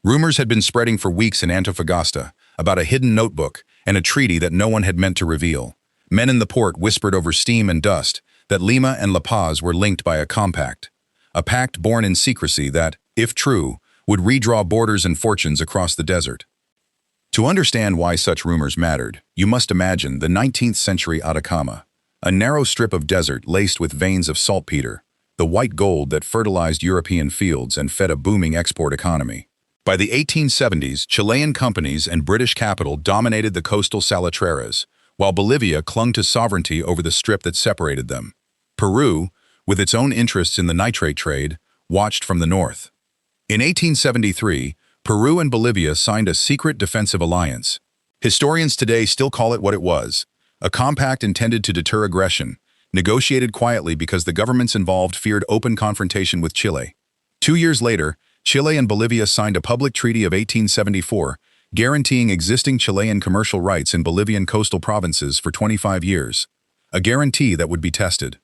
Rumors had been spreading for weeks in Antofagasta about a hidden notebook and a treaty that no one had meant to reveal. Men in the port whispered over steam and dust that Lima and La Paz were linked by a compact. A pact born in secrecy that, if true, would redraw borders and fortunes across the desert. To understand why such rumors mattered, you must imagine the 19th century Atacama, a narrow strip of desert laced with veins of saltpeter, the white gold that fertilized European fields and fed a booming export economy. By the 1870s, Chilean companies and British capital dominated the coastal salitreras, while Bolivia clung to sovereignty over the strip that separated them. Peru, with its own interests in the nitrate trade, watched from the north. In 1873, Peru and Bolivia signed a secret defensive alliance. Historians today still call it what it was, a compact intended to deter aggression, negotiated quietly because the governments involved feared open confrontation with Chile. 2 years later, Chile and Bolivia signed a public treaty of 1874, guaranteeing existing Chilean commercial rights in Bolivian coastal provinces for 25 years, a guarantee that would be tested.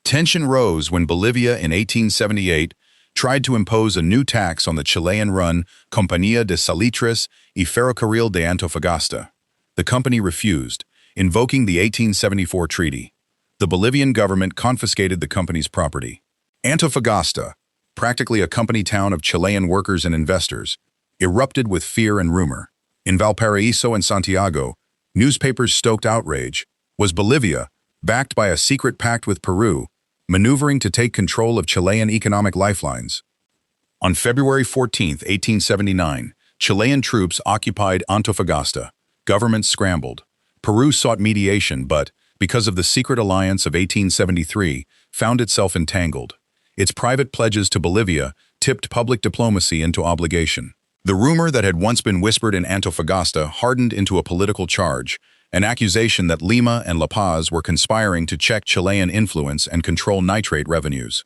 Tension rose when Bolivia in 1878 tried to impose a new tax on the Chilean-run Compañía de Salitres y Ferrocarril de Antofagasta. The company refused, invoking the 1874 treaty. The Bolivian government confiscated the company's property. Antofagasta, practically a company town of Chilean workers and investors, erupted with fear and rumor. In Valparaiso and Santiago, newspapers stoked outrage. Was Bolivia, backed by a secret pact with Peru, maneuvering to take control of Chilean economic lifelines? On February 14, 1879, Chilean troops occupied Antofagasta. Governments scrambled. Peru sought mediation but, because of the secret alliance of 1873, found itself entangled. Its private pledges to Bolivia tipped public diplomacy into obligation. The rumor that had once been whispered in Antofagasta hardened into a political charge, an accusation that Lima and La Paz were conspiring to check Chilean influence and control nitrate revenues.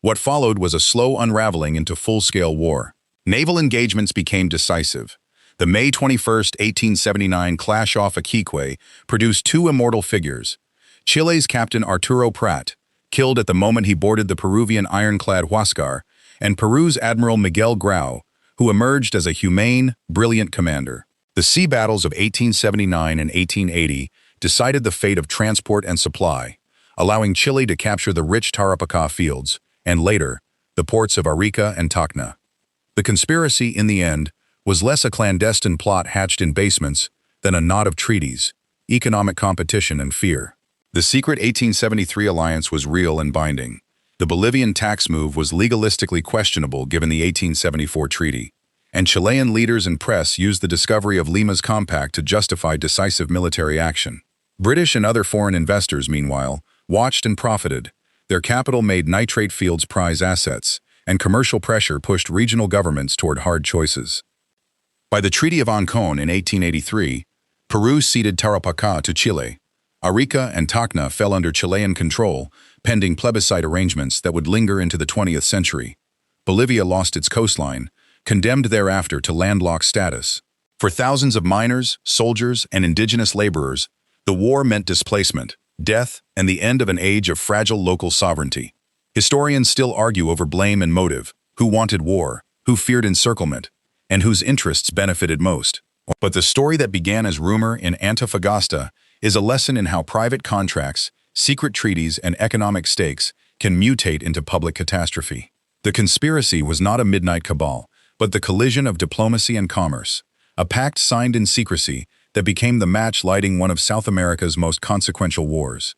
What followed was a slow unraveling into full-scale war. Naval engagements became decisive. The May 21, 1879 clash off Iquique produced two immortal figures: Chile's Captain Arturo Prat, killed at the moment he boarded the Peruvian ironclad Huáscar, and Peru's Admiral Miguel Grau, who emerged as a humane, brilliant commander. The sea battles of 1879 and 1880 decided the fate of transport and supply, allowing Chile to capture the rich Tarapacá fields, and later, the ports of Arica and Tacna. The conspiracy, in the end, was less a clandestine plot hatched in basements than a knot of treaties, economic competition, and fear. The secret 1873 alliance was real and binding. The Bolivian tax move was legalistically questionable given the 1874 treaty, and Chilean leaders and press used the discovery of Lima's compact to justify decisive military action. British and other foreign investors, meanwhile, watched and profited. Their capital made nitrate fields prize assets, and commercial pressure pushed regional governments toward hard choices. By the Treaty of Ancón in 1883, Peru ceded Tarapacá to Chile. Arica and Tacna fell under Chilean control, pending plebiscite arrangements that would linger into the 20th century. Bolivia lost its coastline, condemned thereafter to landlocked status. For thousands of miners, soldiers, and indigenous laborers, the war meant displacement, death, and the end of an age of fragile local sovereignty. Historians still argue over blame and motive, who wanted war, who feared encirclement, and whose interests benefited most. But the story that began as rumor in Antofagasta is a lesson in how private contracts, secret treaties, and economic stakes can mutate into public catastrophe. The conspiracy was not a midnight cabal, but the collision of diplomacy and commerce, a pact signed in secrecy that became the match lighting one of South America's most consequential wars.